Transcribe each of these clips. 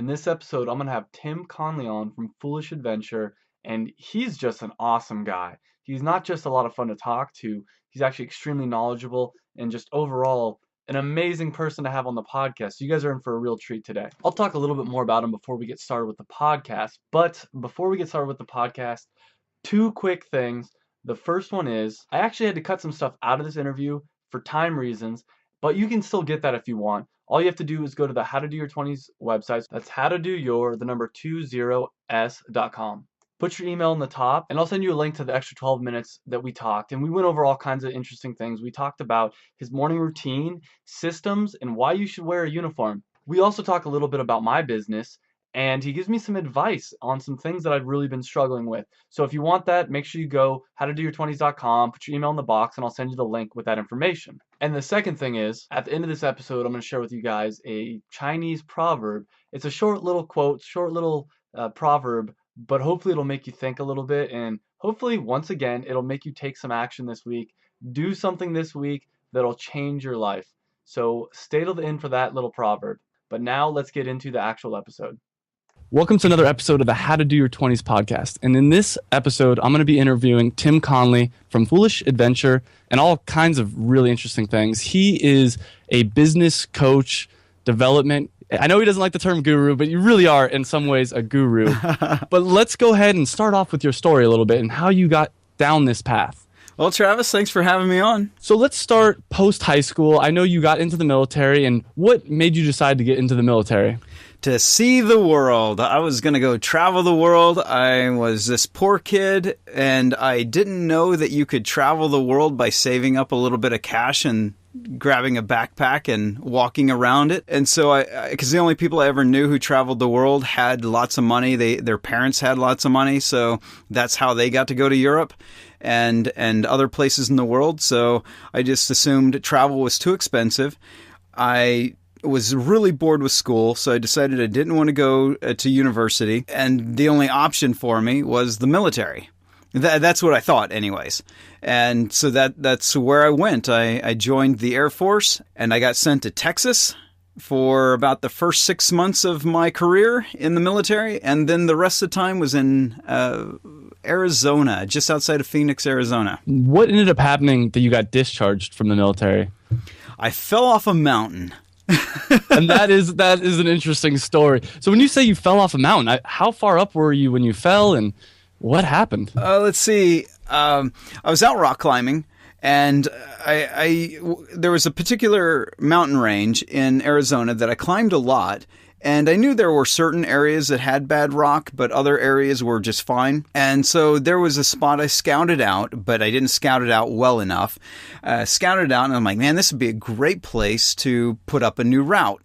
In this episode, I'm going to have Tim Conley on from Foolish Adventure, and he's just an awesome guy. He's not just a lot of fun to talk to, he's actually extremely knowledgeable and just overall an amazing person to have on the podcast. So you guys are in for a real treat today. I'll talk a little bit more about him before we get started with the podcast, but before we get started with the podcast, two quick things. The first one is I actually had to cut some stuff out of this interview for time reasons, but you can still get that if you want. All you have to do is go to the How to Do Your 20s website. That's howtodoyour20s.com. Put your email in the top, and I'll send you a link to the extra 12 minutes that we talked. And we went over all kinds of interesting things. We talked about his morning routine, systems, and why you should wear a uniform. We also talk a little bit about my business, and he gives me some advice on some things that I've really been struggling with. So if you want that, make sure you go howtodoyour20s.com, put your email in the box, and I'll send you the link with that information. And the second thing is, at the end of this episode, I'm going to share with you guys a Chinese proverb. It's a short little quote, short little proverb, but hopefully it'll make you think a little bit, and hopefully, once again, it'll make you take some action this week. Do something this week that'll change your life. So stay till the end for that little proverb. But now let's get into the actual episode. Welcome to another episode of the How to Do Your 20s podcast. And in this episode, I'm going to be interviewing Tim Conley from Foolish Adventure and all kinds of really interesting things. He is a business coach, development. I know he doesn't like the term guru, but you really are in some ways a guru. But let's go ahead and start off with your story a little bit and how you got down this path. Well, Travis, thanks for having me on. So let's start post-high school. I know you got into the military, and what made you decide to get into the military? To see the world. I was going to go travel the world. I was this poor kid, and I didn't know that you could travel the world by saving up a little bit of cash and grabbing a backpack and walking around it. And so because the only people I ever knew who traveled the world had lots of money. Their parents had lots of money, so that's how they got to go to Europe and other places in the world. So I just assumed travel was too expensive. I was really bored with school, so I decided I didn't want to go to university, and the only option for me was the military. That's what I thought anyways. And so that's where I went. I joined the Air Force, and I got sent to Texas for about the first 6 months of my career in the military, and then the rest of the time was in Arizona, just outside of Phoenix, Arizona. What ended up happening that you got discharged from the military? I fell off a mountain. And that is an interesting story. So when you say you fell off a mountain, how far up were you when you fell, and what happened? Let's see. I was out rock climbing, and there was a particular mountain range in Arizona that I climbed a lot. And I knew there were certain areas that had bad rock, but other areas were just fine. And so there was a spot I scouted out, but I didn't scout it out well enough. Scouted it out, and I'm like, man, this would be a great place to put up a new route.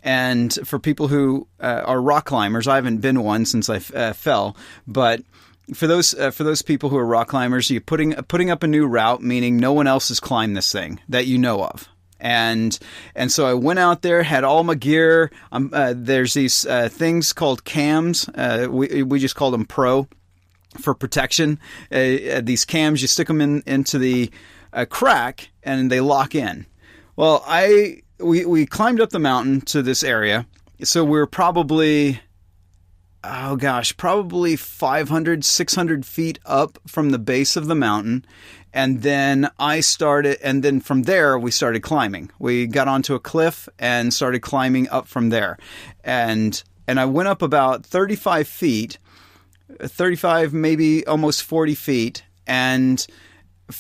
And for people who are rock climbers, I haven't been one since I fell, but for those people who are rock climbers, you're putting up a new route, meaning no one else has climbed this thing that you know of. And so I went out there, had all my gear. There's these things called cams. We just called them Pro for protection. These cams, you stick them into the crack and they lock in. Well, we climbed up the mountain to this area. So we're probably 500, 600 feet up from the base of the mountain. And then from there, we started climbing. We got onto a cliff and started climbing up from there. And I went up about 35 feet, 35, maybe almost 40 feet. And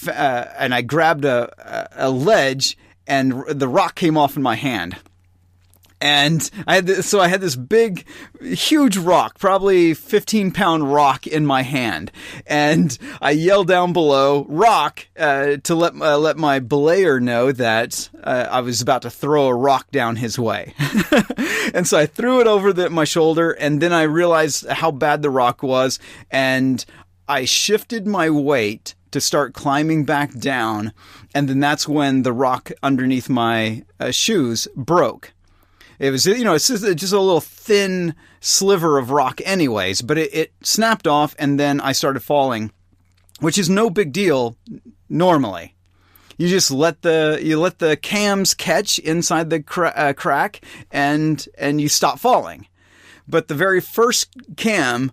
I grabbed a ledge, and the rock came off in my hand. And I had this big, huge rock, probably 15-pound rock in my hand. And I yelled down below, rock, to let my belayer know that I was about to throw a rock down his way. And so I threw it over my shoulder, and then I realized how bad the rock was, and I shifted my weight to start climbing back down. And then that's when the rock underneath my shoes broke. It was, it's just a little thin sliver of rock anyways, but it snapped off, and then I started falling, which is no big deal normally. You just let the cams catch inside the crack, and you stop falling. But the very first cam,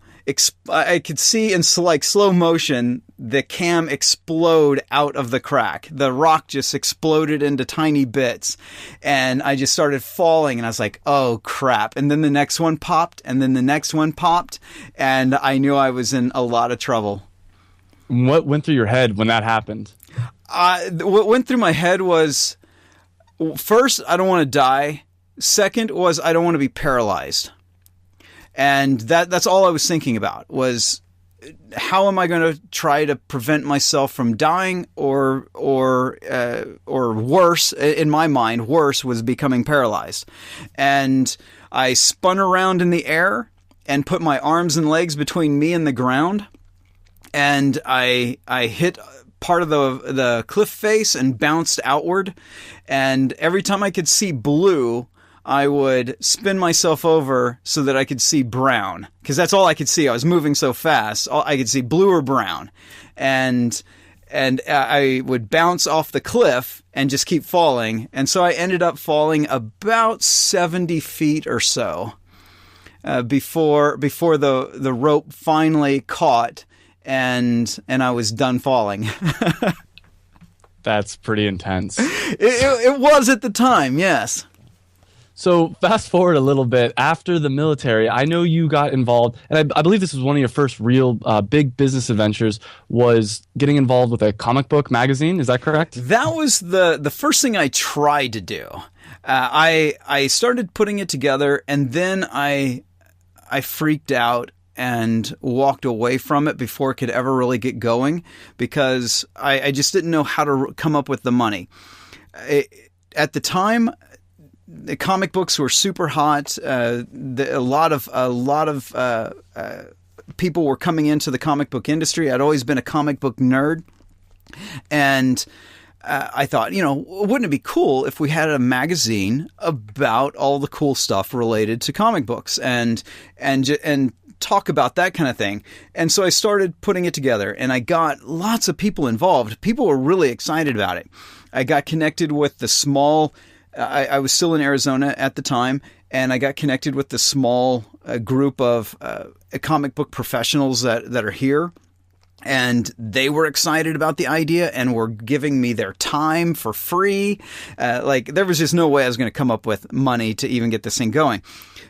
I could see in like slow motion the cam explode out of the crack. The rock just exploded into tiny bits, and I just started falling, and I was like, oh crap. And then the next one popped, and then the next one popped, and I knew I was in a lot of trouble. What went through your head when that happened? What went through my head was, first, I don't want to die. Second was, I don't want to be paralyzed. And that's all I was thinking about, was how am I going to try to prevent myself from dying, or worse, in my mind, worse was becoming paralyzed. And I spun around in the air and put my arms and legs between me and the ground. And I hit part of the cliff face and bounced outward. And every time I could see blue, I would spin myself over so that I could see brown, because that's all I could see. I was moving so fast. I could see blue or brown. And I would bounce off the cliff and just keep falling. And so I ended up falling about 70 feet or so before the rope finally caught. And I was done falling. That's pretty intense. It was at the time, yes. So fast forward a little bit. After the military, I know you got involved, and I believe this was one of your first real big business adventures, was getting involved with a comic book magazine. Is that correct? That was the first thing I tried to do. I started putting it together, and then I freaked out and walked away from it before it could ever really get going, because I just didn't know how to come up with the money. At the time, the comic books were super hot. A lot of people were coming into the comic book industry. I'd always been a comic book nerd, and I thought, wouldn't it be cool if we had a magazine about all the cool stuff related to comic books and talk about that kind of thing. And so I started putting it together, and I got lots of people involved. People were really excited about it. I got connected with the small, I was still in Arizona at the time, and I got connected with the small group of comic book professionals that are here. And they were excited about the idea and were giving me their time for free. There was just no way I was going to come up with money to even get this thing going.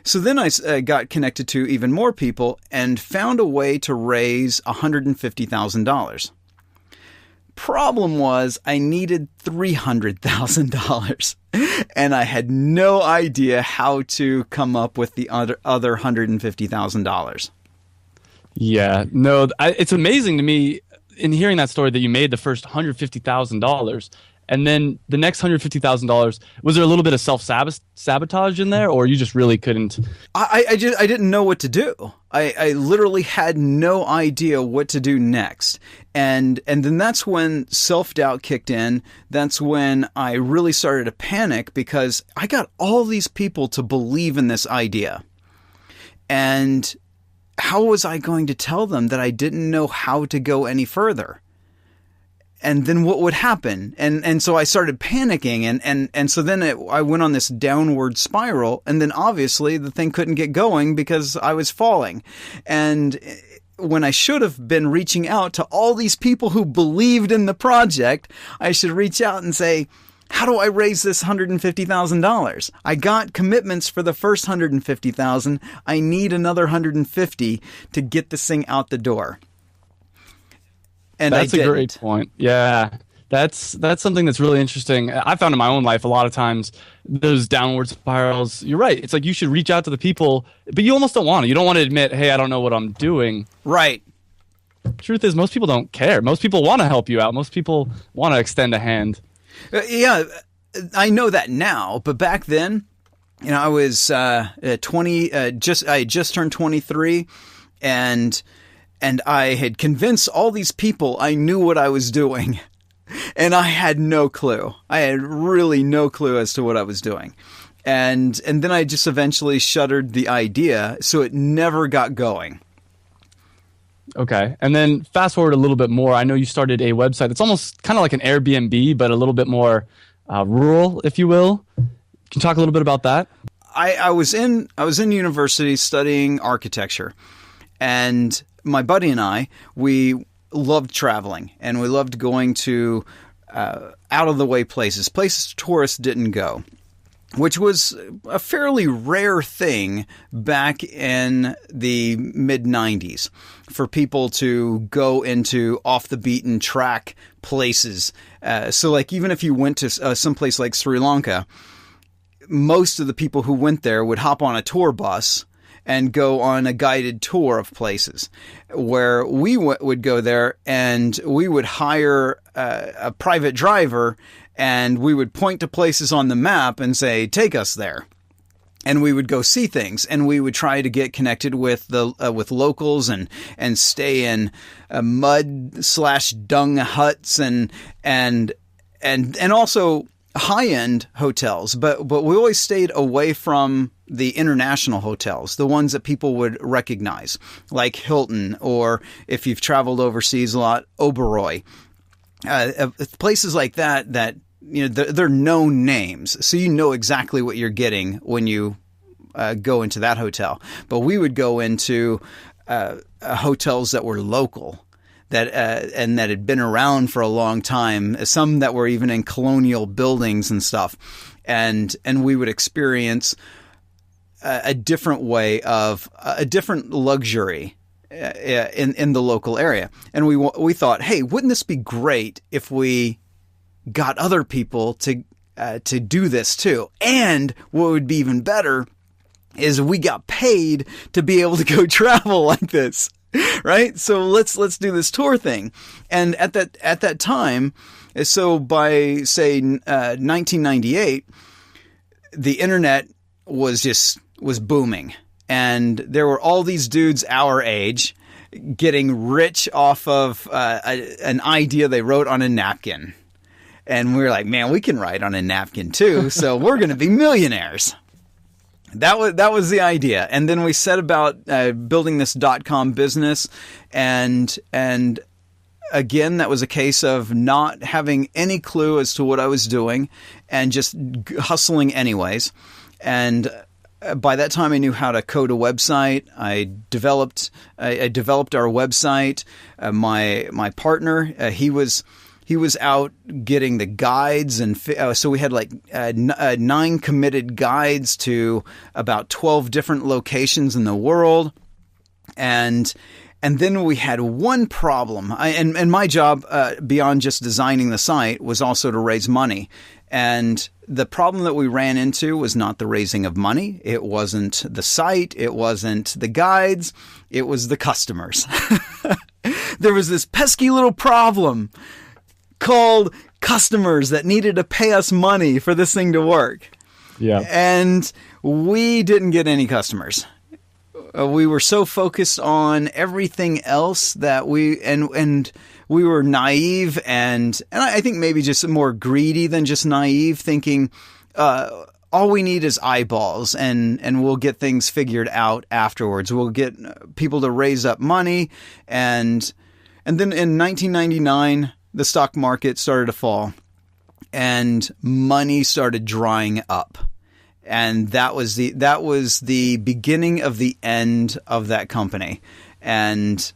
So then I got connected to even more people and found a way to raise $150,000. Problem was, I needed $300,000, and I had no idea how to come up with the other $150,000. Yeah, no, it's amazing to me in hearing that story that you made the first $150,000, and then the next $150,000. Was there a little bit of self-sabotage in there, or you just really couldn't? I didn't know what to do. I literally had no idea what to do next, and then that's when self-doubt kicked in. That's when I really started to panic, because I got all these people to believe in this idea, and how was I going to tell them that I didn't know how to go any further? And then what would happen? And so I started panicking, and so then I went on this downward spiral, and then obviously the thing couldn't get going because I was falling. And when I should have been reaching out to all these people who believed in the project, I should reach out and say, how do I raise this $150,000? I got commitments for the first $150,000. I need another $150,000 to get this thing out the door. And that's a great point. Yeah, that's something that's really interesting. I found in my own life a lot of times those downward spirals. You're right. It's like you should reach out to the people, but you almost don't want to. You don't want to admit, hey, I don't know what I'm doing. Right. Truth is, most people don't care. Most people want to help you out. Most people want to extend a hand. Yeah, I know that now, but back then, I was 20. I had just turned 23, and I had convinced all these people I knew what I was doing, and I had no clue. I had really no clue as to what I was doing, and then I just eventually shuttered the idea, so it never got going. Okay. And then fast forward a little bit more. I know you started a website that's almost kind of like an Airbnb, but a little bit more rural, if you will. Can you talk a little bit about that? I was in university studying architecture, and my buddy and I, we loved traveling, and we loved going to out of the way places tourists didn't go, which was a fairly rare thing back in the mid-90s for people to go into off-the-beaten track places. So like even if you went to someplace like Sri Lanka, most of the people who went there would hop on a tour bus and go on a guided tour of places. Where we would go there and we would hire a private driver, and we would point to places on the map and say, take us there. And we would go see things, and we would try to get connected with with locals and stay in mud/dung huts and also high-end hotels, but we always stayed away from the international hotels, the ones that people would recognize, like Hilton, or if you've traveled overseas a lot, Oberoi. Places like that, you know, they're known names, so you know exactly what you're getting when you go into that hotel. But we would go into hotels that were local, and that had been around for a long time, some that were even in colonial buildings and stuff. And we would experience a different way of a different luxury in the local area. And we thought, hey, wouldn't this be great if we got other people to do this too? And what would be even better is we got paid to be able to go travel like this. Right? So let's do this tour thing. And at that time, so by say 1998, the internet was booming, and there were all these dudes our age getting rich off of an idea they wrote on a napkin. And we were like, man, we can write on a napkin too, so we're going to be millionaires. That was the idea. And then we set about building this .com business, and again, that was a case of not having any clue as to what I was doing and just hustling anyways. And by that time, I knew how to code a website. I developed our website. My partner, he was out getting the guides, and so we had like 9 committed guides to about 12 different locations in the world. And then we had one problem. And my job, beyond just designing the site, was also to raise money. And the problem that we ran into was not the raising of money. It wasn't the site. It wasn't the guides. It was the customers. There was this pesky little problem called customers that needed to pay us money for this thing to work. Yeah. And we didn't get any customers. We were so focused on everything else that we were naive and I think maybe just more greedy than just naive, thinking all we need is eyeballs and we'll get things figured out afterwards. We'll get people to raise up money, and then in 1999 the stock market started to fall and money started drying up. And that was the beginning of the end of that company. And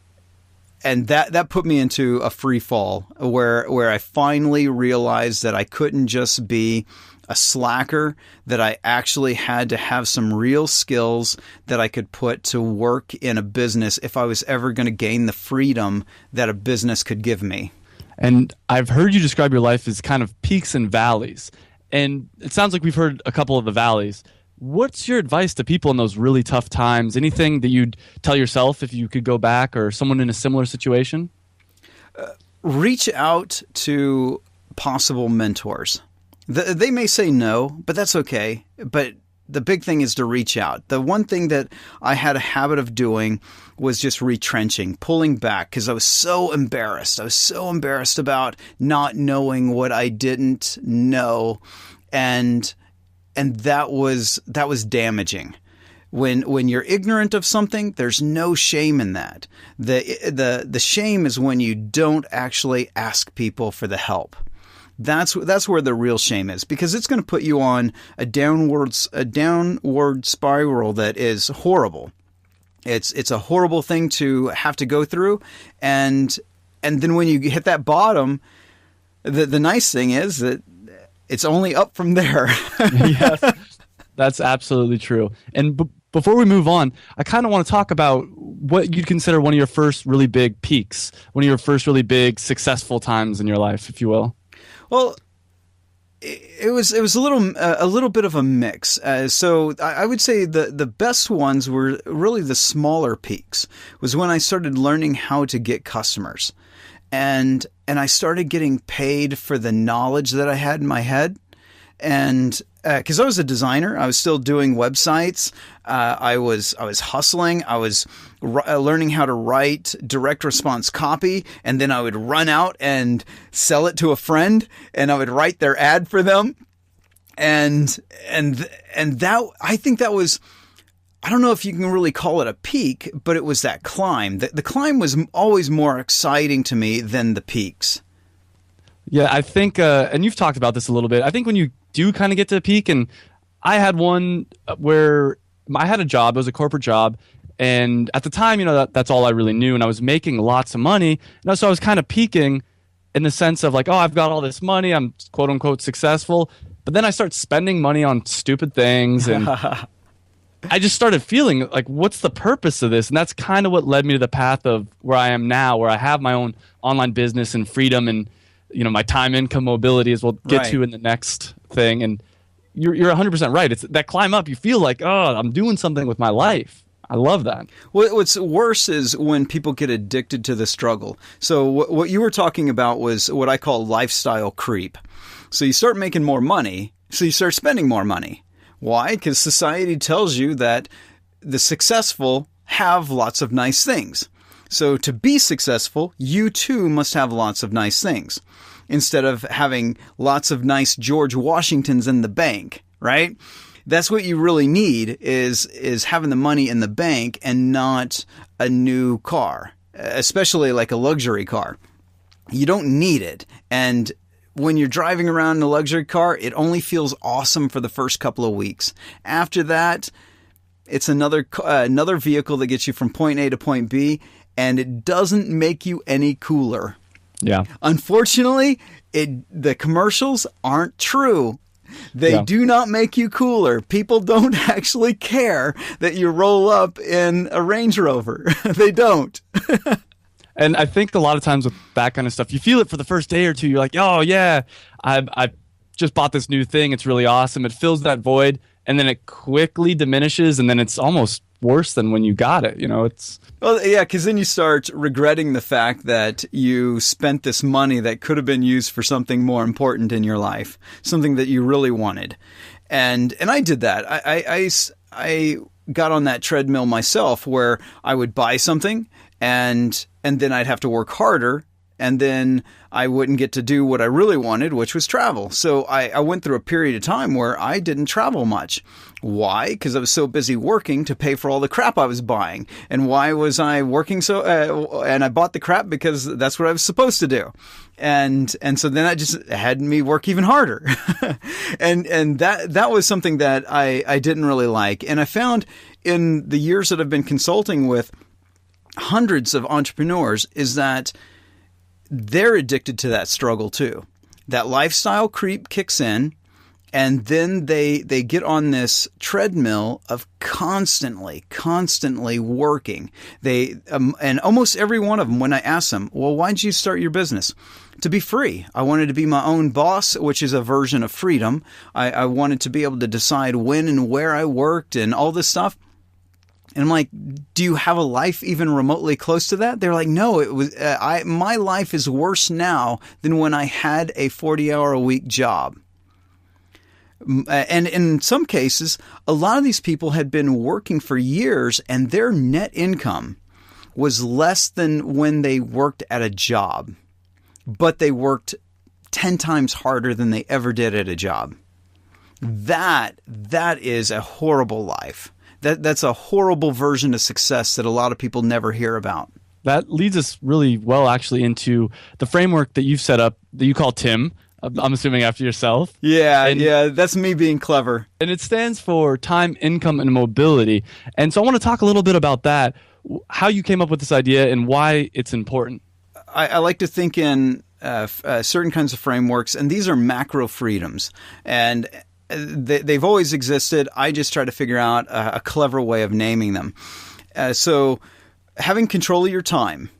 that put me into a free fall where I finally realized that I couldn't just be a slacker, that I actually had to have some real skills that I could put to work in a business if I was ever going to gain the freedom that a business could give me. And I've heard you describe your life as kind of peaks and valleys. And it sounds like we've heard a couple of the valleys. What's your advice to people in those really tough times? Anything that you'd tell yourself if you could go back, or someone in a similar situation? Reach out to possible mentors. They may say no, but that's okay. But the big thing is to reach out. The one thing that I had a habit of doing was just retrenching, pulling back, because I was so embarrassed. I was so embarrassed about not knowing what I didn't know, and that was damaging. When you're ignorant of something, there's no shame in that. The shame is when you don't actually ask people for the help. That's where the real shame is, because it's going to put you on a downward spiral that is horrible. It's a horrible thing to have to go through, and then when you hit that bottom, the nice thing is that it's only up from there. Yes, that's absolutely true. And before we move on, I kind of want to talk about what you'd consider one of your first really big peaks, one of your first really big successful times in your life, if you will. Well, it was a little bit of a mix. So I would say the best ones were really the smaller peaks. Was when I started learning how to get customers, and I started getting paid for the knowledge that I had in my head. And because I was a designer, I was still doing websites. I was hustling. I was learning how to write direct response copy, and then I would run out and sell it to a friend, and I would write their ad for them. And that, I think that was, I don't know if you can really call it a peak, but it was that climb. The climb was always more exciting to me than the peaks. Yeah, I think, and you've talked about this a little bit, I think when you do kind of get to a peak, and I had one where I had a job, it was a corporate job, and at the time, that's all I really knew, and I was making lots of money, so I was kind of peaking in the sense of like, oh, I've got all this money, I'm quote unquote successful, but then I start spending money on stupid things, and I just started feeling like, what's the purpose of this? And that's kind of what led me to the path of where I am now, where I have my own online business and freedom, and my time income mobility, as we'll get to in the next thing. And you're 100% right. It's that climb up. You feel like, oh, I'm doing something with my life. I love that. What's worse is when people get addicted to the struggle. So what you were talking about was what I call lifestyle creep. So you start making more money, so you start spending more money. Why? Because society tells you that the successful have lots of nice things. So to be successful, you too must have lots of nice things, instead of having lots of nice George Washingtons in the bank, right? That's what you really need is having the money in the bank and not a new car, especially like a luxury car. You don't need it. And when you're driving around in a luxury car, it only feels awesome for the first couple of weeks. After that, it's another vehicle that gets you from point A to point B, and it doesn't make you any cooler. Yeah. Unfortunately, the commercials aren't true. They do not make you cooler. People don't actually care that you roll up in a Range Rover. They don't. And I think a lot of times with that kind of stuff, you feel it for the first day or two. You're like, oh, yeah, I just bought this new thing. It's really awesome. It fills that void. And then it quickly diminishes. And then it's almost worse than when you got it. Well, yeah, because then you start regretting the fact that you spent this money that could have been used for something more important in your life, something that you really wanted. And I did that. I got on that treadmill myself, where I would buy something and then I'd have to work harder, and then I wouldn't get to do what I really wanted, which was travel. So I went through a period of time where I didn't travel much. Why? Because I was so busy working to pay for all the crap I was buying. And why was I working so? And I bought the crap because that's what I was supposed to do. And so then I just had me work even harder. and that was something that I didn't really like. And I found in the years that I've been consulting with hundreds of entrepreneurs is that they're addicted to that struggle too. That lifestyle creep kicks in, and then they get on this treadmill of constantly working. They and almost every one of them, when I ask them, well, why'd you start your business? To be free. I wanted to be my own boss, which is a version of freedom. I wanted to be able to decide when and where I worked and all this stuff. And I'm like, do you have a life even remotely close to that? They're like, no, it was, my life is worse now than when I had a 40-hour-a-week job. And in some cases, a lot of these people had been working for years, and their net income was less than when they worked at a job. But they worked 10 times harder than they ever did at a job. That is a horrible life. That's a horrible version of success that a lot of people never hear about. That leads us really well, actually, into the framework that you've set up that you call TIM, I'm assuming after yourself. Yeah, that's me being clever. And it stands for time, income, and mobility. And so I want to talk a little bit about that, how you came up with this idea and why it's important. I like to think in certain kinds of frameworks, and these are macro freedoms. And they've always existed. I just try to figure out a clever way of naming them. So having control of your time,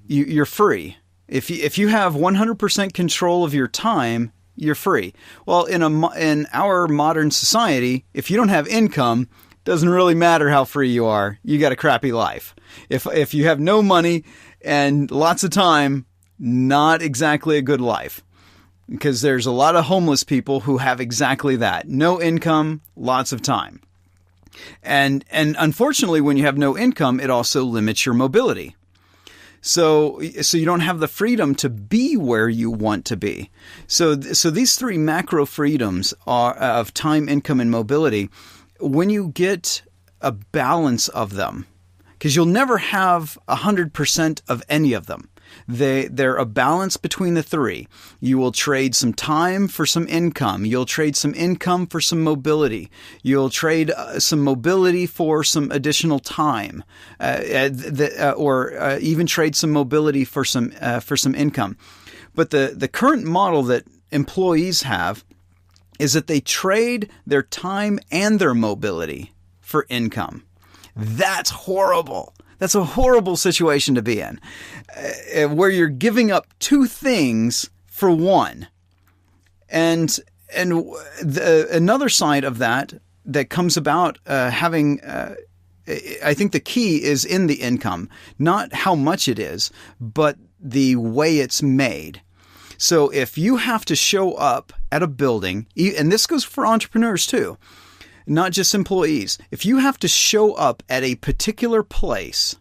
you're free. If you have 100% control of your time, you're free. Well, in our modern society, if you don't have income, it doesn't really matter how free you are. You got a crappy life. If you have no money and lots of time, not exactly a good life. Because there's a lot of homeless people who have exactly that. No income, lots of time. And unfortunately, when you have no income, it also limits your mobility. So you don't have the freedom to be where you want to be. So these three macro freedoms are of time, income, and mobility. When you get a balance of them, because you'll never have 100% of any of them. They're a balance between the three. You will trade some time for some income. You'll trade some income for some mobility. You'll trade some mobility for some additional time, or even trade some mobility for some income. But the current model that employees have is that they trade their time and their mobility for income. That's horrible. That's a horrible situation to be in, where you're giving up two things for one. And another side of that comes about having, I think the key is in the income, not how much it is, but the way it's made. So if you have to show up at a building, and this goes for entrepreneurs too, not just employees. If you have to show up at a particular place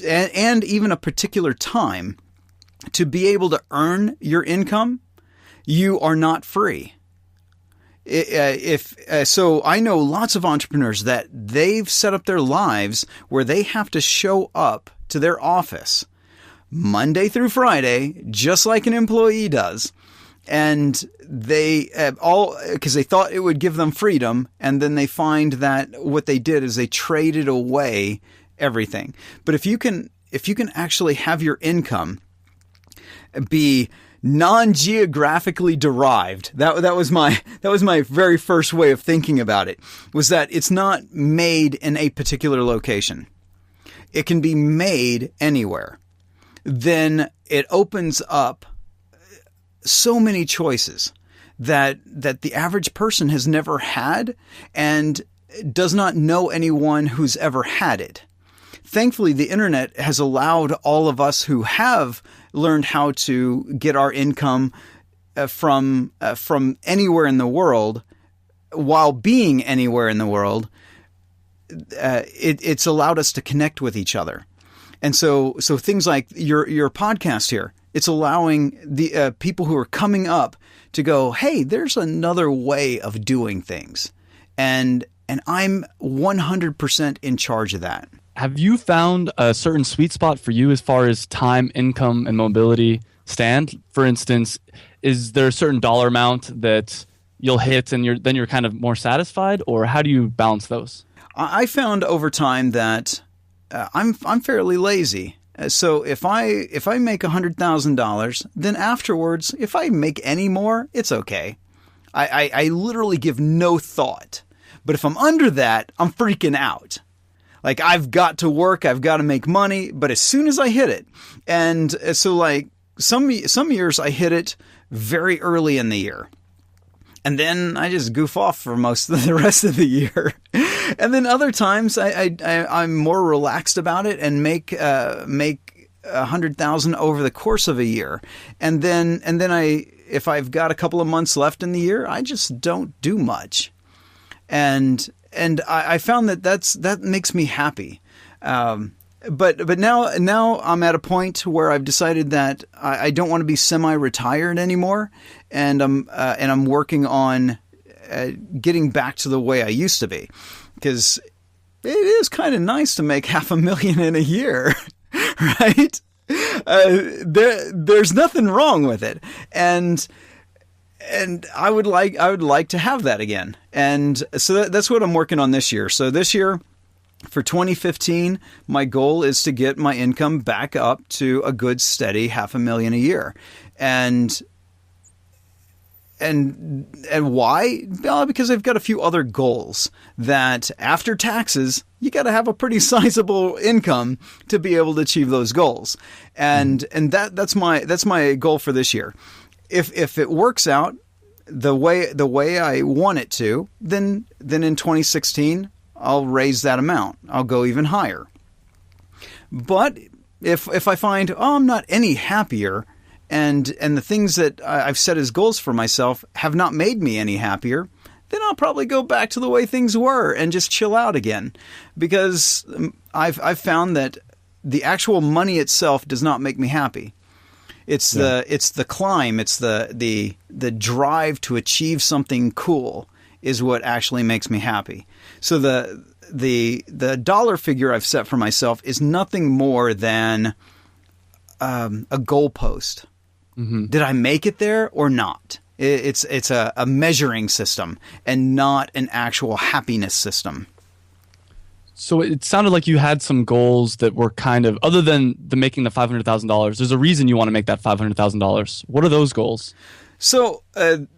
and even a particular time to be able to earn your income, you are not free. So I know lots of entrepreneurs that they've set up their lives where they have to show up to their office Monday through Friday, just like an employee does. And they because they thought it would give them freedom, and then they find that what they did is they traded away everything. But if you can actually have your income be non-geographically derived, that was my very first way of thinking about it, was that it's not made in a particular location. It can be made anywhere. Then it opens up so many choices that the average person has never had and does not know anyone who's ever had it. Thankfully, the internet has allowed all of us who have learned how to get our income from anywhere in the world, while being anywhere in the world, it's allowed us to connect with each other. And so things like your podcast here, it's allowing the people who are coming up to go, hey, there's another way of doing things. And I'm 100% in charge of that. Have you found a certain sweet spot for you as far as time, income, and mobility stand? For instance, is there a certain dollar amount that you'll hit and you're kind of more satisfied, or how do you balance those? I found over time that I'm fairly lazy. So if I make $100,000, then afterwards, if I make any more, it's okay. I literally give no thought. But if I'm under that, I'm freaking out. Like, I've got to work, I've got to make money, but as soon as I hit it, and so like some years I hit it very early in the year. And then I just goof off for most of the rest of the year. And then other times I'm more relaxed about it and make 100,000 over the course of a year. And then if I've got a couple of months left in the year, I just don't do much. And I found that makes me happy. But now I'm at a point where I've decided that I don't want to be semi-retired anymore, and I'm working on getting back to the way I used to be, because it is kind of nice to make $500,000 in a year, right? there's nothing wrong with it, and I would like to have that again. And so that's what I'm working on this year. So this year, for 2015, my goal is to get my income back up to a good steady $500,000 a year. And why? Well, because I've got a few other goals that after taxes, you got to have a pretty sizable income to be able to achieve those goals. And that's my goal for this year. If it works out the way I want it to, then in 2016 I'll raise that amount. I'll go even higher. But if I find I'm not any happier, and the things that I've set as goals for myself have not made me any happier, then I'll probably go back to the way things were and just chill out again, because I've found that the actual money itself does not make me happy. It's the climb, it's the drive to achieve something cool is what actually makes me happy. So the dollar figure I've set for myself is nothing more than a goalpost. Mm-hmm. Did I make it there or not? It's a measuring system and not an actual happiness system. So it sounded like you had some goals that were kind of, other than making the $500,000, there's a reason you want to make that $500,000. What are those goals? So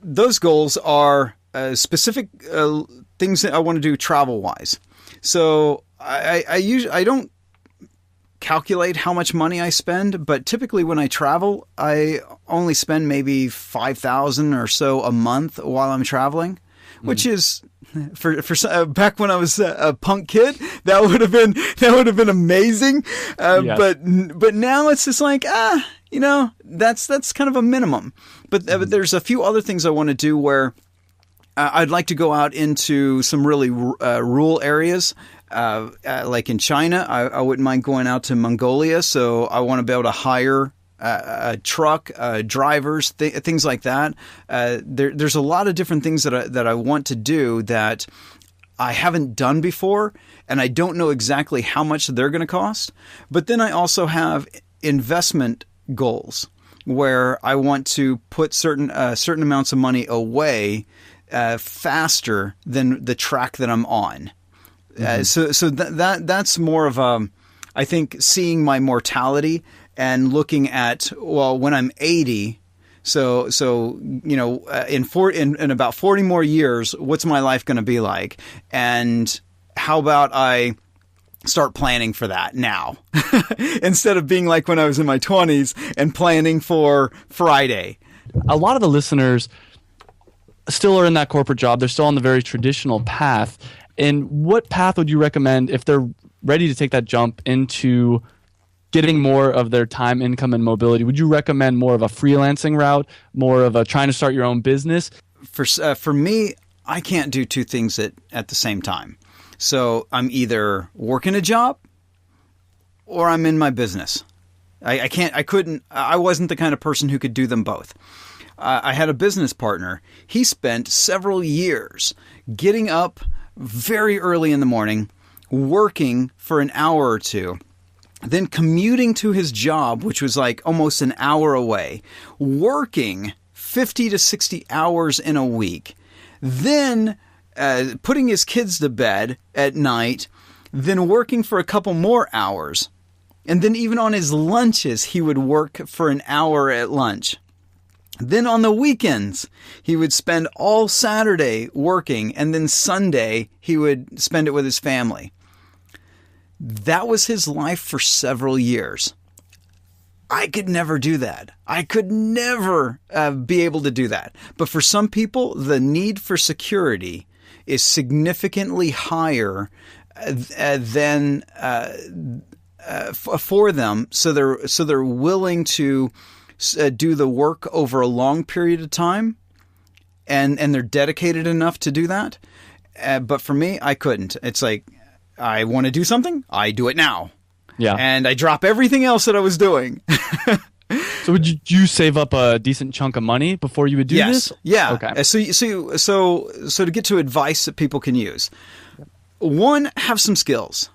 those goals are specific things that I want to do travel-wise. So I don't calculate how much money I spend, but typically when I travel, I only spend maybe $5,000 or so a month while I'm traveling, which is for back when I was a punk kid, that would have been amazing. Yes. But now it's just like that's kind of a minimum. But there's a few other things I want to do where I'd like to go out into some really rural areas. Like in China, I wouldn't mind going out to Mongolia. So I want to be able to hire a truck, drivers, things like that. There's a lot of different things that I want to do that I haven't done before, and I don't know exactly how much they're going to cost. But then I also have investment goals where I want to put certain amounts of money away faster than the track that I'm on. So that's more of I think seeing my mortality and looking at, well, when I'm 80, so in about 40 more years, what's my life going to be like? And how about I start planning for that now instead of being like when I was in my 20s and planning for Friday. A lot of the listeners still are in that corporate job. They're still on the very traditional path. And what path would you recommend if they're ready to take that jump into getting more of their time, income, and mobility? Would you recommend more of a freelancing route, more of a trying to start your own business? For me, I can't do two things at the same time. So I'm either working a job or I'm in my business. I wasn't the kind of person who could do them both. I had a business partner. He spent several years getting up very early in the morning, working for an hour or two, then commuting to his job, which was like almost an hour away, working 50 to 60 hours in a week, then putting his kids to bed at night, then working for a couple more hours. And then even on his lunches, he would work for an hour at lunch. Then on the weekends, he would spend all Saturday working, and then Sunday, he would spend it with his family. That was his life for several years. I could never do that. I could never be able to do that. But for some people, the need for security is significantly higher than for them. So they're willing to do the work over a long period of time, and they're dedicated enough to do that. But for me, I couldn't. It's like, I want to do something, I do it now. Yeah. And I drop everything else that I was doing. So would you save up a decent chunk of money before you would do this? Yeah. Okay. So to get to advice that people can use. One, have some skills.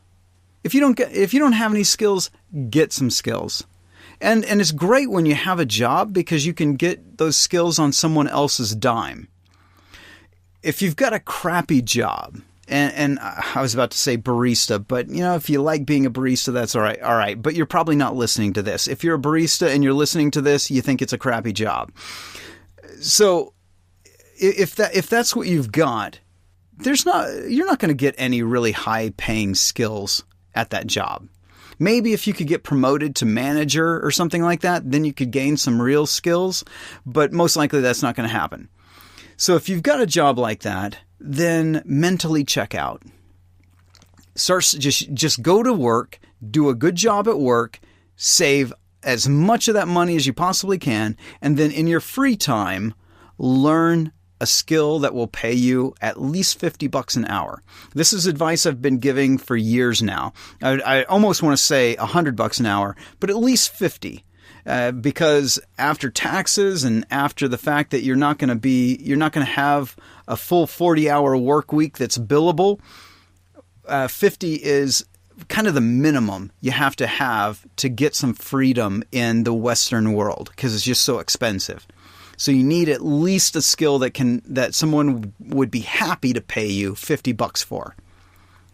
If you don't have any skills, get some skills. And it's great when you have a job because you can get those skills on someone else's dime. If you've got a crappy job, and I was about to say barista, but if you like being a barista, that's all right. All right. But you're probably not listening to this. If you're a barista and you're listening to this, you think it's a crappy job. So if that's what you've got, you're not going to get any really high paying skills at that job. Maybe if you could get promoted to manager or something like that, then you could gain some real skills, but most likely that's not going to happen. So if you've got a job like that, then mentally check out. Just go to work, do a good job at work, save as much of that money as you possibly can, and then in your free time, learn a skill that will pay you at least $50 an hour. This is advice I've been giving for years now. I almost want to say $100 an hour, but at least 50. Because after taxes and after the fact that you're not going to have a full 40-hour work week that's billable, 50 is kind of the minimum you have to get some freedom in the Western world because it's just so expensive. So you need at least a skill that someone would be happy to pay you $50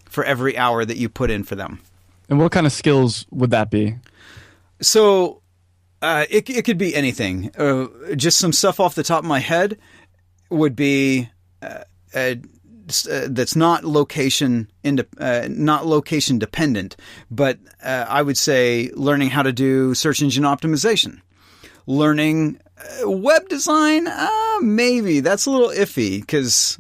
for every hour that you put in for them. And what kind of skills would that be? So it could be anything. Just some stuff off the top of my head would be that's not location dependent, but I would say learning how to do search engine optimization, learning web design. Maybe that's a little iffy because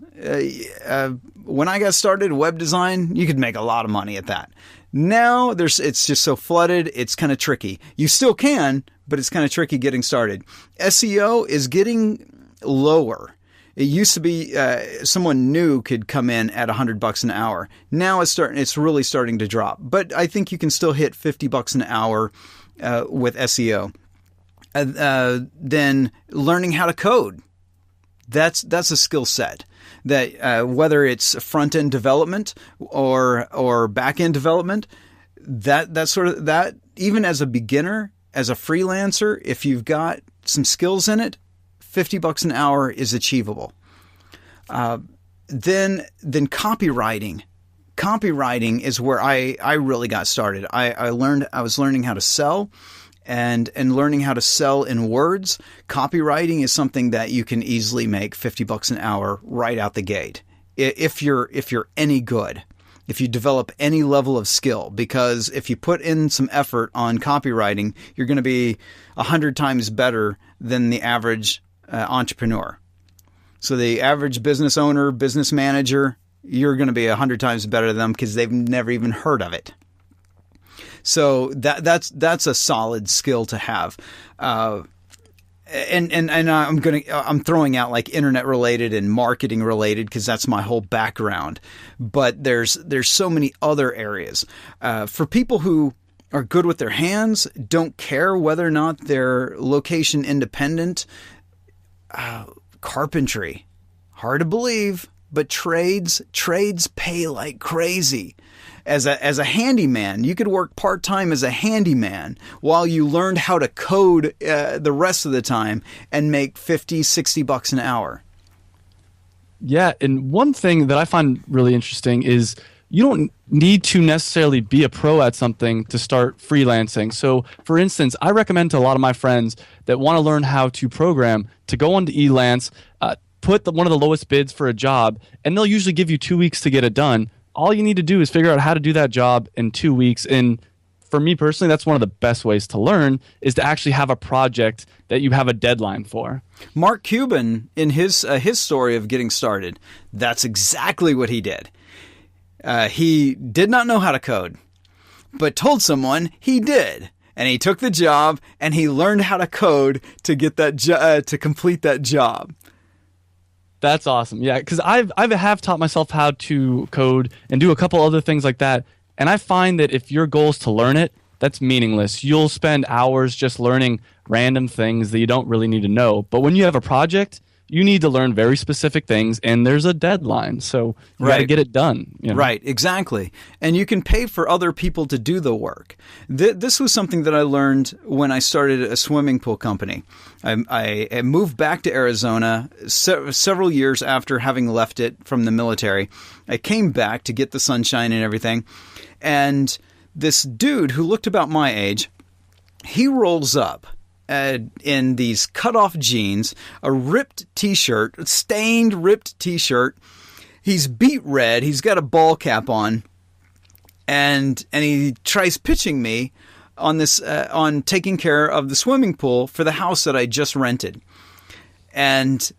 when I got started web design, you could make a lot of money at that. Now it's just so flooded. It's kind of tricky. You still can, but it's kind of tricky getting started. SEO is getting lower. It used to be someone new could come in at $100 an hour. Now it's really starting to drop. But I think you can still hit $50 an hour with SEO. Then learning how to code. That's a skill set that whether it's front end development or back end development, that even as a beginner, as a freelancer, if you've got some skills in it, $50 an hour is achievable. Then copywriting. Copywriting is where I really got started. I was learning how to sell and learning how to sell in words. Copywriting is something that you can easily make $50 an hour right out the gate. If you're any good, if you develop any level of skill, because if you put in some effort on copywriting, you're going to be 100 times better than the average entrepreneur. So the average business owner, business manager, you're going to be 100 times better than them because they've never even heard of it. So that's a solid skill to have. And I'm throwing out like internet related and marketing related because that's my whole background. But there's so many other areas for people who are good with their hands, don't care whether or not they're location independent. Carpentry, hard to believe, but trades pay like crazy. As a handyman, you could work part-time as a handyman while you learned how to code the rest of the time and make $50, $60 an hour. Yeah, and one thing that I find really interesting is you don't need to necessarily be a pro at something to start freelancing. So, for instance, I recommend to a lot of my friends that want to learn how to program to go onto Elance, put one of the lowest bids for a job, and they'll usually give you 2 weeks to get it done. All you need to do is figure out how to do that job in 2 weeks. And for me personally, that's one of the best ways to learn is to actually have a project that you have a deadline for. Mark Cuban, in his story of getting started, that's exactly what he did. He did not know how to code, but told someone he did. And he took the job and he learned how to code to get that to complete that job. That's awesome. Yeah, because I have taught myself how to code and do a couple other things like that. And I find that if your goal is to learn it, that's meaningless. You'll spend hours just learning random things that you don't really need to know. But when you have a project, you need to learn very specific things, and there's a deadline. So you got to get it done. Right, exactly. And you can pay for other people to do the work. This was something that I learned when I started a swimming pool company. I moved back to Arizona several years after having left it from the military. I came back to get the sunshine and everything. And this dude who looked about my age, he rolls up in these cut-off jeans, a ripped T-shirt, stained ripped T-shirt. He's beet red. He's got a ball cap on, and he tries pitching me on this on taking care of the swimming pool for the house that I just rented. And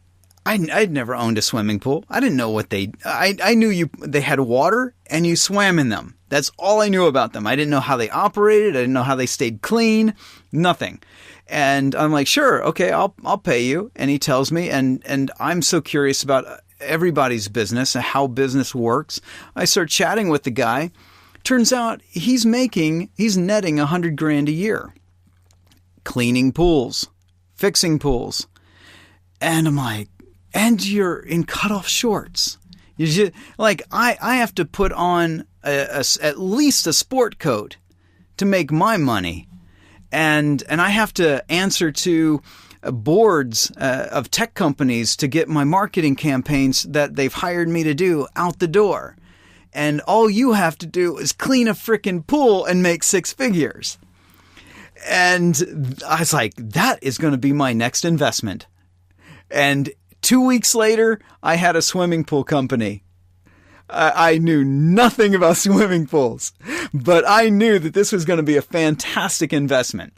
I'd never owned a swimming pool. I didn't know what I knew they had water and you swam in them. That's all I knew about them. I didn't know how they operated. I didn't know how they stayed clean. Nothing. And I'm like, sure, okay, I'll pay you. And he tells me, and I'm so curious about everybody's business and how business works. I start chatting with the guy. Turns out he's netting $100,000 a year, cleaning pools, fixing pools. And I'm like, and you're in cutoff shorts. I have to put on at least a sport coat to make my money. And I have to answer to boards of tech companies to get my marketing campaigns that they've hired me to do out the door. And all you have to do is clean a frickin' pool and make six figures. And I was like, that is going to be my next investment. And 2 weeks later, I had a swimming pool company. I knew nothing about swimming pools, but I knew that this was going to be a fantastic investment.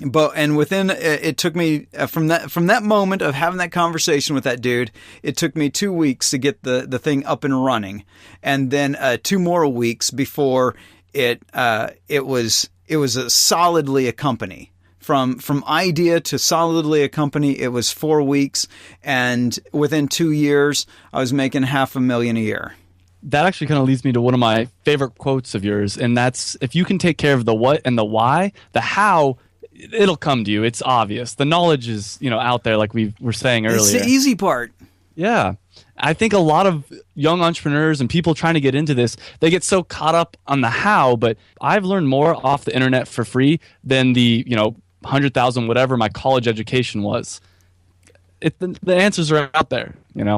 It took me from that moment of having that conversation with that dude, it took me 2 weeks to get the thing up and running, and then 2 more weeks before it was solidly a company. From idea to solidly a company, it was 4 weeks, and within 2 years, I was making $500,000 a year. That actually kind of leads me to one of my favorite quotes of yours, and that's, if you can take care of the what and the why, the how, it'll come to you. It's obvious. The knowledge is, out there, like we were saying earlier. It's the easy part. Yeah. I think a lot of young entrepreneurs and people trying to get into this, they get so caught up on the how, but I've learned more off the internet for free than the, 100,000 whatever my college education was. The answers are out there.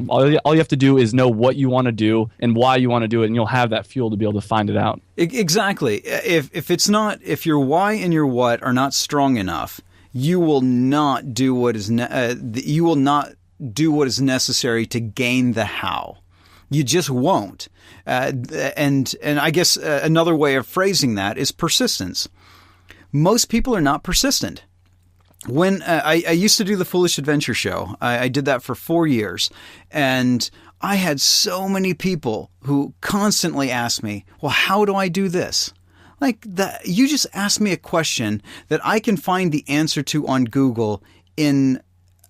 All you have to do is know what you want to do and why you want to do it, and you'll have that fuel to be able to find it out. Exactly. If your why and your what are not strong enough, you will not do what is necessary to gain the how. You just won't. And I guess another way of phrasing that is persistence. Most people are not persistent. When I used to do the Foolish Adventure Show, I did that for 4 years, and I had so many people who constantly asked me, well, how do I do this? You just asked me a question that I can find the answer to on Google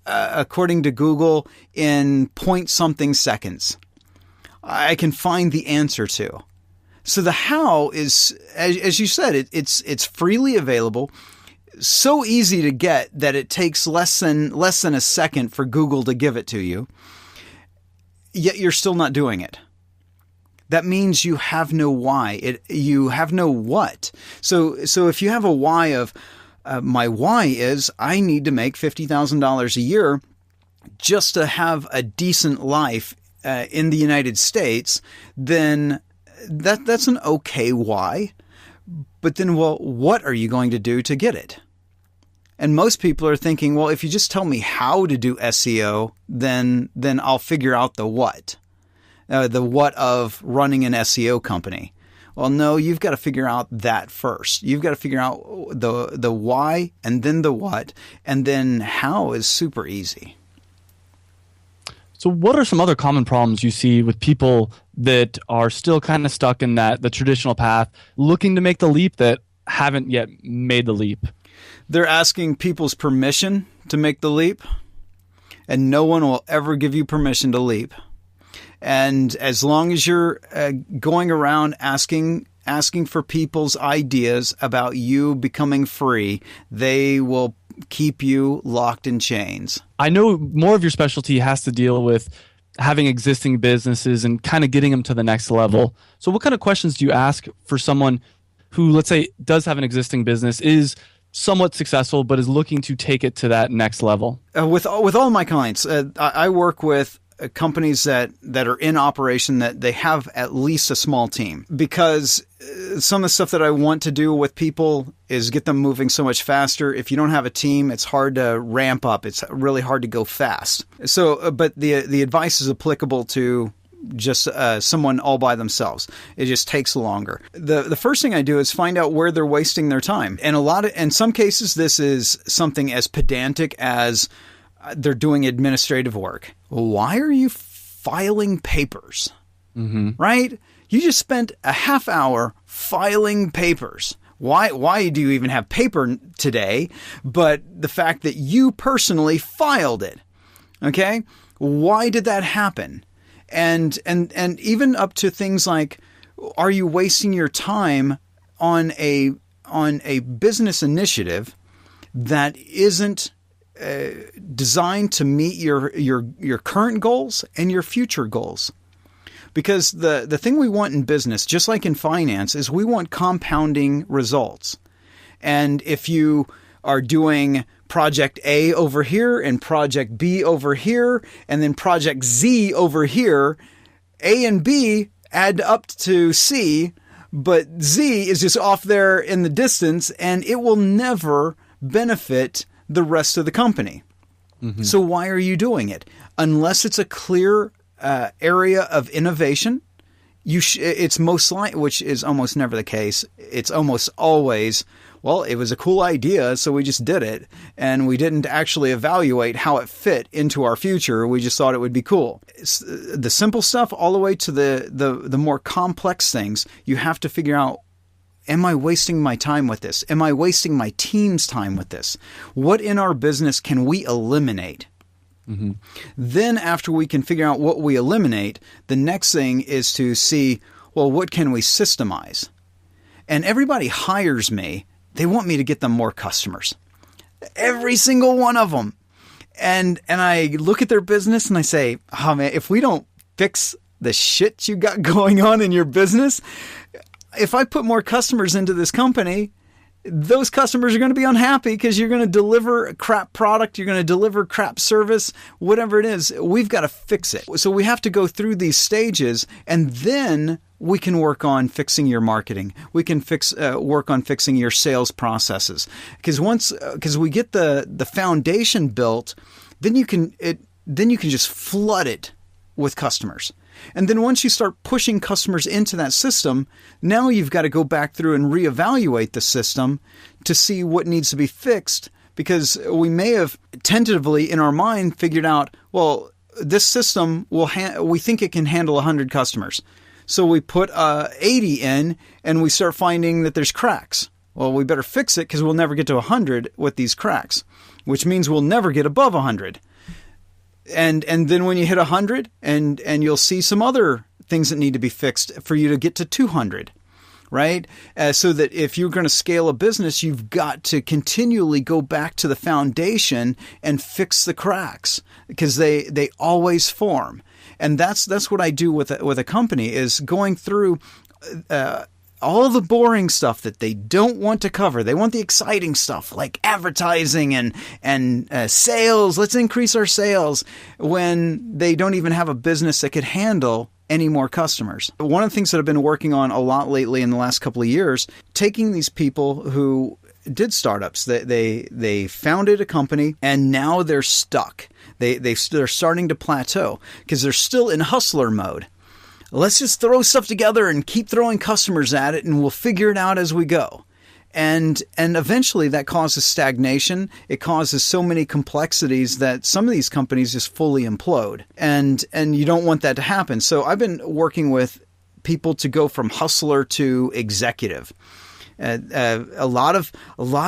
according to Google, in point something seconds. I can find the answer to. So the how is, as you said, it's freely available. So easy to get that it takes less than a second for Google to give it to you, yet you're still not doing it. That means you have no why. You have no what. So if you have a why of, my why is I need to make $50,000 a year just to have a decent life in the United States, then that's an okay why. But then, well, what are you going to do to get it? And most people are thinking, well, if you just tell me how to do SEO, then I'll figure out the what. The what of running an SEO company. Well, no, you've got to figure out that first. You've got to figure out the why and then the what, and then how is super easy. So what are some other common problems you see with people that are still kind of stuck in the traditional path, looking to make the leap that haven't yet made the leap? They're asking people's permission to make the leap, and no one will ever give you permission to leap. And as long as you're going around asking for people's ideas about you becoming free, they will keep you locked in chains. I know more of your specialty has to deal with having existing businesses and kind of getting them to the next level. So what kind of questions do you ask for someone who, let's say, does have an existing business, is somewhat successful, but is looking to take it to that next level? With all my clients, I work with companies that are in operation that they have at least a small team, because some of the stuff that I want to do with people is get them moving so much faster. If you don't have a team, it's hard to ramp up. It's really hard to go fast. So, but the advice is applicable to just someone all by themselves. It just takes longer. The first thing I do is find out where they're wasting their time. And in some cases, this is something as pedantic as they're doing administrative work. Why are you filing papers? Mm-hmm. Right? You just spent a half hour filing papers. Why do you even have paper today? But the fact that you personally filed it. Okay? Why did that happen? And even up to things like, are you wasting your time on a business initiative that isn't designed to meet your current goals and your future goals? Because the thing we want in business, just like in finance, is we want compounding results. And if you are doing project A over here and project B over here and then project Z over here, A and B add up to C, but Z is just off there in the distance, and it will never benefit the rest of the company. Mm-hmm. So why are you doing it? Unless it's a clear area of innovation, it's most likely, which is almost never the case. It's almost always, well, it was a cool idea, so we just did it, and we didn't actually evaluate how it fit into our future. We just thought it would be cool. It's the simple stuff all the way to the more complex things. You have to figure out, am I wasting my time with this? Am I wasting my team's time with this? What in our business can we eliminate? Mm-hmm. Then after we can figure out what we eliminate, the next thing is to see, well, what can we systemize? And everybody hires me. They want me to get them more customers. Every single one of them. And I look at their business and I say, oh man, if we don't fix the shit you got going on in your business, if I put more customers into this company, those customers are going to be unhappy because you're going to deliver a crap product, you're going to deliver crap service, whatever it is. We've got to fix it. So we have to go through these stages, and then we can work on fixing your marketing. We can work on fixing your sales processes. Because we get the foundation built, then you can just flood it with customers. And then once you start pushing customers into that system, now you've got to go back through and reevaluate the system to see what needs to be fixed, because we may have tentatively in our mind figured out, well, this system we think it can handle 100 customers. So we put 80 in and we start finding that there's cracks. Well, we better fix it because we'll never get to 100 with these cracks, which means we'll never get above 100. And then when you hit 100, and you'll see some other things that need to be fixed for you to get to 200, right? So that if you're going to scale a business, you've got to continually go back to the foundation and fix the cracks, because they always form. And that's what I do with a company, is going through all the boring stuff that they don't want to cover. They want the exciting stuff like advertising and sales. Let's increase our sales, when they don't even have a business that could handle any more customers. One of the things that I've been working on a lot lately in the last couple of years, taking these people who did startups, they founded a company and now they're stuck. They're starting to plateau because they're still in hustler mode. Let's just throw stuff together and keep throwing customers at it, and we'll figure it out as we go. And eventually that causes stagnation. It causes so many complexities that some of these companies just fully implode. And you don't want that to happen. So I've been working with people to go from hustler to executive. A lot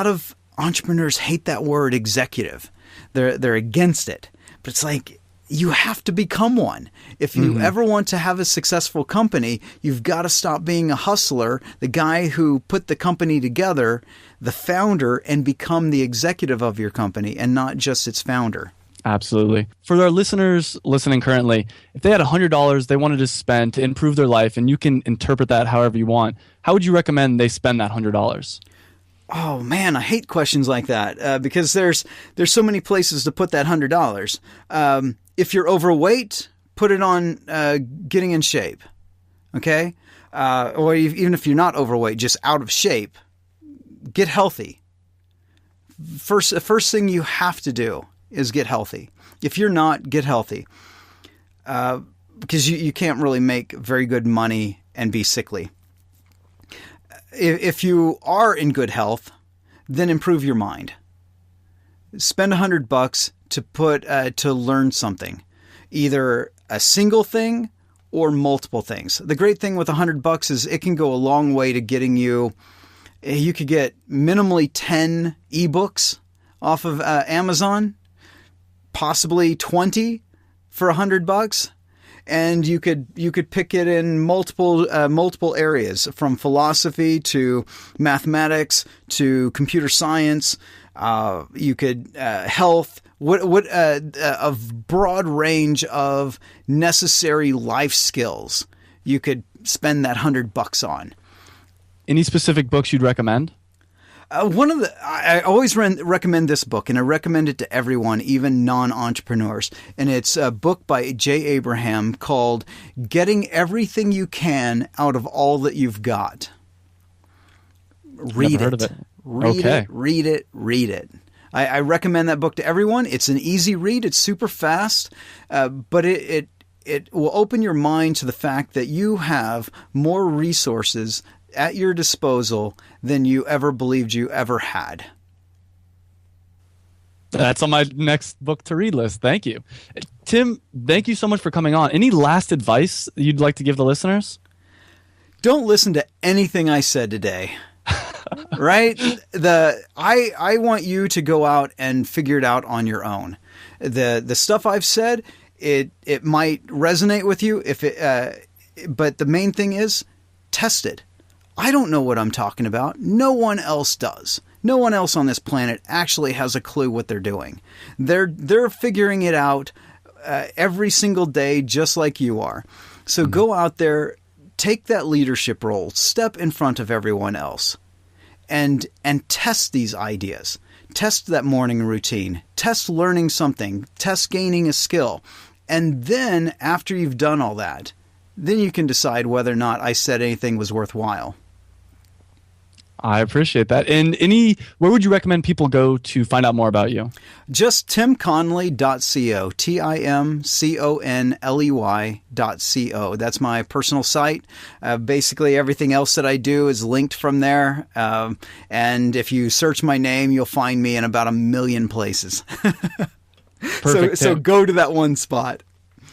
of entrepreneurs hate that word executive. They're against it. But it's like, you have to become one. If you ever want to have a successful company, you've got to stop being a hustler, the guy who put the company together, the founder, and become the executive of your company and not just its founder. Absolutely. For our listeners listening currently, if they had $100 they wanted to spend to improve their life, and you can interpret that however you want, how would you recommend they spend that $100? Oh man, I hate questions like that because there's so many places to put that $100. If you're overweight, put it on getting in shape, okay? Or even if you're not overweight, just out of shape, get healthy. First thing you have to do is get healthy. If you're not, get healthy, because you can't really make very good money and be sickly. If you are in good health, then improve your mind. Spend $100 to learn something, either a single thing or multiple things. The great thing with $100 is it can go a long way to getting you. You could get minimally 10 ebooks off of Amazon, possibly 20 for $100. And you could pick it in multiple areas, from philosophy to mathematics to computer science. You could health. A broad range of necessary life skills you could spend that $100 on. Any specific books you'd recommend? I always recommend this book, and I recommend it to everyone, even non-entrepreneurs. And it's a book by J. Abraham called "Getting Everything You Can Out of All That You've Got." Read Never heard of it. Read it. I recommend that book to everyone. It's an easy read. It's super fast, but it will open your mind to the fact that you have more resources at your disposal than you ever believed you ever had. That's on my next book to read list. Thank you. Tim, thank you so much for coming on. Any last advice you'd like to give the listeners? Don't listen to anything I said today. Right? I want you to go out and figure it out on your own. The stuff I've said, it might resonate with you but the main thing is test it. I don't know what I'm talking about. No one else does. No one else on this planet actually has a clue what they're doing. They're figuring it out every single day, just like you are. So go out there, take that leadership role, step in front of everyone else, and test these ideas. Test that morning routine. Test learning something. Test gaining a skill. And then after you've done all that, then you can decide whether or not I said anything was worthwhile. I appreciate that. And where would you recommend people go to find out more about you? Just timconley.co, TIMCONLEY.co. That's my personal site. Basically, everything else that I do is linked from there. And if you search my name, you'll find me in about 1 million places. Perfect. So go to that one spot.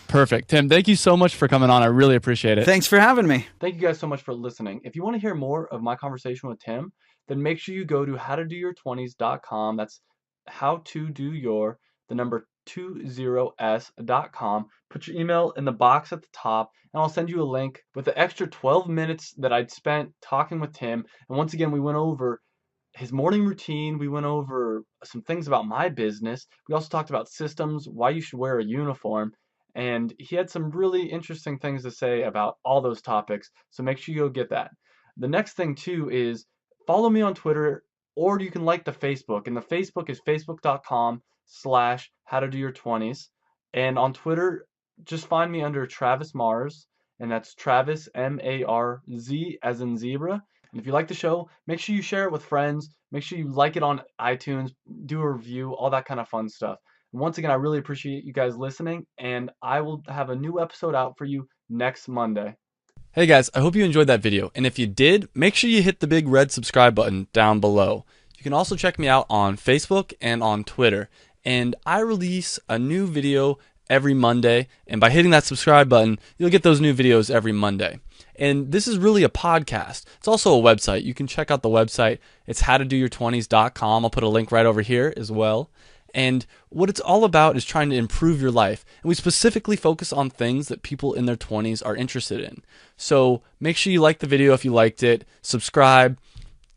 Perfect. Tim, thank you so much for coming on. I really appreciate it. Thanks for having me. Thank you guys so much for listening. If you want to hear more of my conversation with Tim, then make sure you go to howtodoyour20s.com. That's the number 20s.com. Put your email in the box at the top, and I'll send you a link with the extra 12 minutes that I'd spent talking with Tim. And once again, we went over his morning routine. We went over some things about my business. We also talked about systems, why you should wear a uniform. And he had some really interesting things to say about all those topics. So make sure you go get that. The next thing too is follow me on Twitter, or you can like the Facebook. And the Facebook is facebook.com/howtodoyour20s. And on Twitter, just find me under Travis Mars. And that's Travis, MARZ, as in zebra. And if you like the show, make sure you share it with friends. Make sure you like it on iTunes, do a review, all that kind of fun stuff. Once again, I really appreciate you guys listening, and I will have a new episode out for you next Monday. Hey guys, I hope you enjoyed that video, and if you did, make sure you hit the big red subscribe button down below. You can also check me out on Facebook and on Twitter, and I release a new video every Monday, and by hitting that subscribe button, you'll get those new videos every Monday. And this is really a podcast. It's also a website. You can check out the website. It's howtodoyour20s.com. I'll put a link right over here as well. And what it's all about is trying to improve your life. And we specifically focus on things that people in their 20s are interested in. So make sure you like the video if you liked it, subscribe,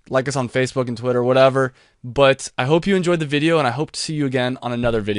like us on Facebook and Twitter, whatever. But I hope you enjoyed the video, and I hope to see you again on another video.